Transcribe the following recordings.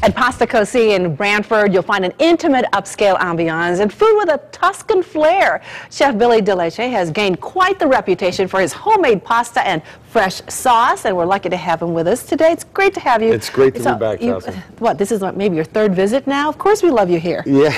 At Pasta Cosi in Branford, you'll find an intimate upscale ambiance and food with a Tuscan flair. Chef Billy DiLegge has gained quite the reputation for his homemade pasta and fresh sauce, and we're lucky to have him with us today. It's great to have you. It's great to be back, Cosi. What, this is maybe your third visit now? Of course we love you here. Yeah.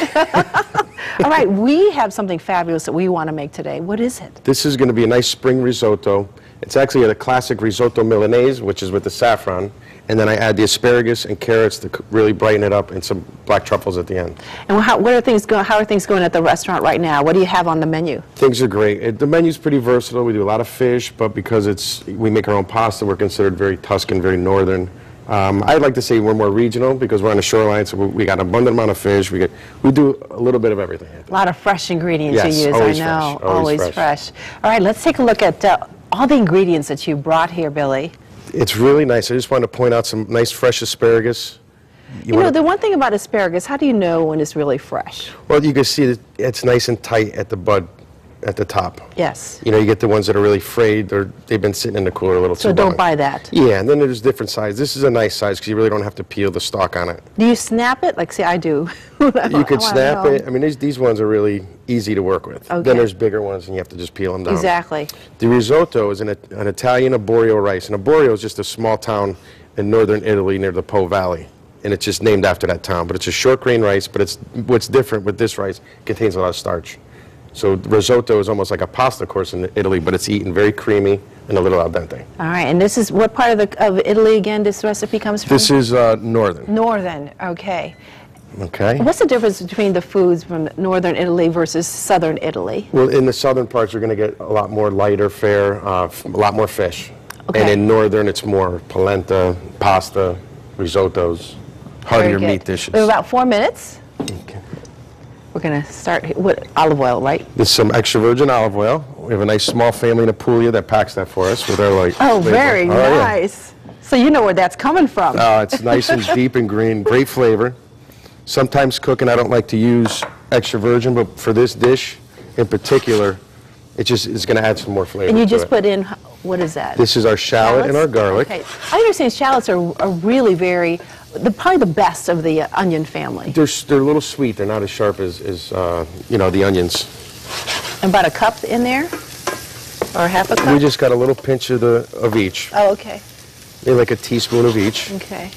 All right, we have something fabulous that we want to make today. What is it? This is going to be a nice spring risotto. It's actually a classic risotto Milanese, which is with the saffron. And then I add the asparagus and carrots to really brighten it up, and some black truffles at the end. And how are things going at the restaurant right now? What do you have on the menu? Things are great. The menu's pretty versatile. We do a lot of fish, but because we make our own pasta, we're considered very Tuscan, very northern. I'd like to say we're more regional because we're on the shoreline, so we got an abundant amount of fish. We do a little bit of everything. A lot of fresh ingredients yes, you use, always I know. Fresh, always fresh. All right, let's take a look at all the ingredients that you brought here, Billy. It's really nice. I just wanted to point out some nice fresh asparagus. You know, the one thing about asparagus, how do you know when it's really fresh? Well, you can see that it's nice and tight at the bud at the top. Yes. You know, you get the ones that are really frayed, or they've been sitting in the cooler a little too long. So don't buy that. Yeah, and then there's different sizes. This is a nice size because you really don't have to peel the stalk on it. Do you snap it? Like, see, I do. You could snap it. I mean, these ones are really easy to work with. Okay. Then there's bigger ones, and you have to just peel them down. Exactly. The risotto is an Italian arborio rice, and Arborio is just a small town in northern Italy near the Po Valley, and it's just named after that town. But it's a short grain rice, but what's different with this rice, it contains a lot of starch. So risotto is almost like a pasta course in Italy, but it's eaten very creamy and a little al dente. All right, and this is what part of Italy again this recipe comes from? This is northern. Northern, okay. Okay. What's the difference between the foods from northern Italy versus southern Italy? Well, in the southern parts, you're going to get a lot more lighter fare, a lot more fish. Okay. And in northern, it's more polenta, pasta, risottos, heartier meat dishes. We have about 4 minutes. Okay. We're going to start with olive oil, right? This is some extra virgin olive oil. We have a nice small family in Apulia that packs that for us with our Oh, very nice. Yeah. So you know where that's coming from. It's nice and deep and green, great flavor. Sometimes cooking, I don't like to use extra virgin, but for this dish in particular, it's going to add some more flavor. And you just put in, what is that? This is our shallot and our garlic. Okay. I understand shallots are really probably the best of the onion family. They're a little sweet. They're not as sharp as you know, the onions. About a cup in there, or half a cup. We just got a little pinch of each. Oh, okay. Maybe like a teaspoon of each. Okay.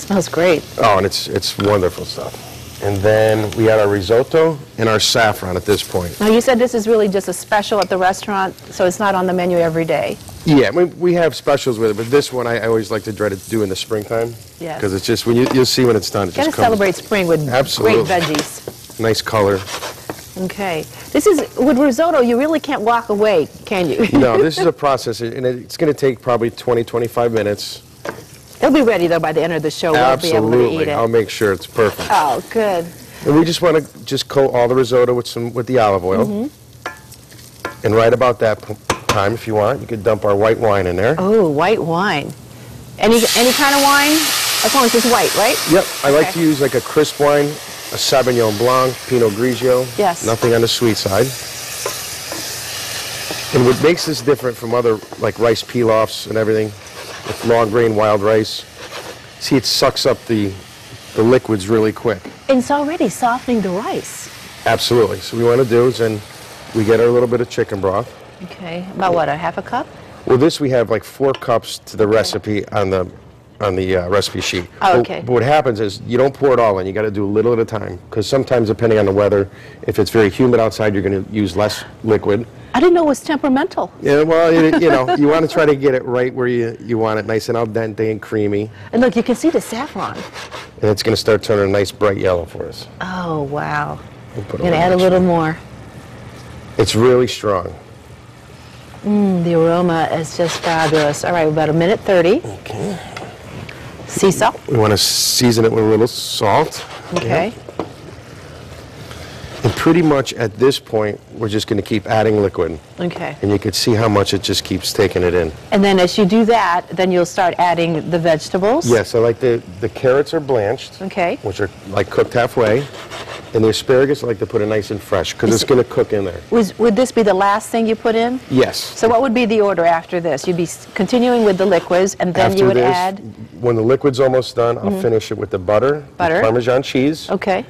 Smells great. Oh, and it's wonderful stuff. And then we add our risotto and our saffron at this point. Now, you said this is really just a special at the restaurant, so it's not on the menu every day. Yeah, we have specials with it, but this one I always like to try to do in the springtime. Yes. Because it's just, when you'll see when it's done. Got to celebrate spring with Absolutely. great veggies. Nice color. Okay. With risotto, you really can't walk away, can you? No, this is a process, and it's going to take probably 20, 25 minutes. They'll be ready, though, by the end of the show. Absolutely. We'll be able to eat it. I'll make sure it's perfect. Oh, good. And we just want to just coat all the risotto with the olive oil. Mm-hmm. And right about that time, if you want, you could dump our white wine in there. Oh, white wine. Any kind of wine? As long as it's white, right? Yep. I like to use like a crisp wine, a Sauvignon Blanc, Pinot Grigio. Yes. Nothing on the sweet side. And what makes this different from other like rice pilafs and everything, with long grain wild rice, see, it sucks up the liquids really quick. And it's already softening the rice. Absolutely. So what we want to do is then we get our little bit of chicken broth. Okay. About what, a half a cup? Well, this we have like 4 cups to the recipe on the recipe sheet. Oh, okay. But what happens is you don't pour it all in. You got to do a little at a time, because sometimes depending on the weather, if it's very humid outside, you're going to use less liquid. I didn't know it was temperamental. Yeah, well, you know, you want to try to get it right where you want it, nice and al dente and creamy. And look, you can see the saffron. And it's going to start turning a nice bright yellow for us. Oh, wow. We'll I'm going to add a little more. It's really strong. The aroma is just fabulous. All right, about 1:30. Okay. Sea salt. We want to season it with a little salt. Okay. And pretty much at this point, we're just going to keep adding liquid. Okay. And you can see how much it just keeps taking it in. And then as you do that, then you'll start adding the vegetables. Yes, I like the carrots are blanched. Okay. Which are like cooked halfway. And the asparagus, I like to put it nice and fresh because it's going to cook in there. Would this be the last thing you put in? Yes. So what would be the order after this? You'd be continuing with the liquids, and then After you would this, add? when the liquid's almost done, I'll finish it with the butter, the Parmesan cheese, Okay.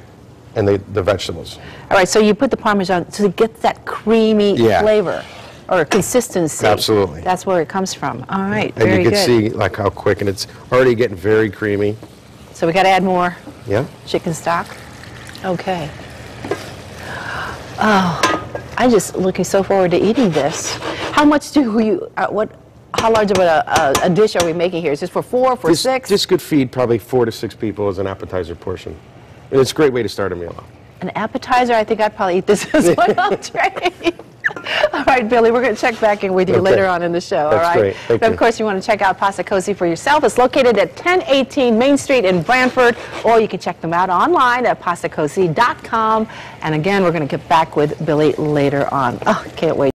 and the vegetables. All right, so you put the Parmesan to get that creamy flavor or consistency. Absolutely. That's where it comes from. All right, And very you can good. see like how quick, and it's already getting very creamy. So we got to add more Yeah. chicken stock. Okay. Oh, I'm just looking so forward to eating this. How much do you, how large of a dish are we making here? Is this for 4, for 6? This could feed probably 4 to 6 people as an appetizer portion. And it's a great way to start a meal off. An appetizer? I think I'd probably eat this as one entree. All right, Billy, we're going to check back in with you later on in the show. That's all right? great. Thank But you. of course, you want to check out Pasta Cosi for yourself. It's located at 1018 Main Street in Branford, or you can check them out online at pastacosi.com. And again, we're going to get back with Billy later on. Oh, can't wait.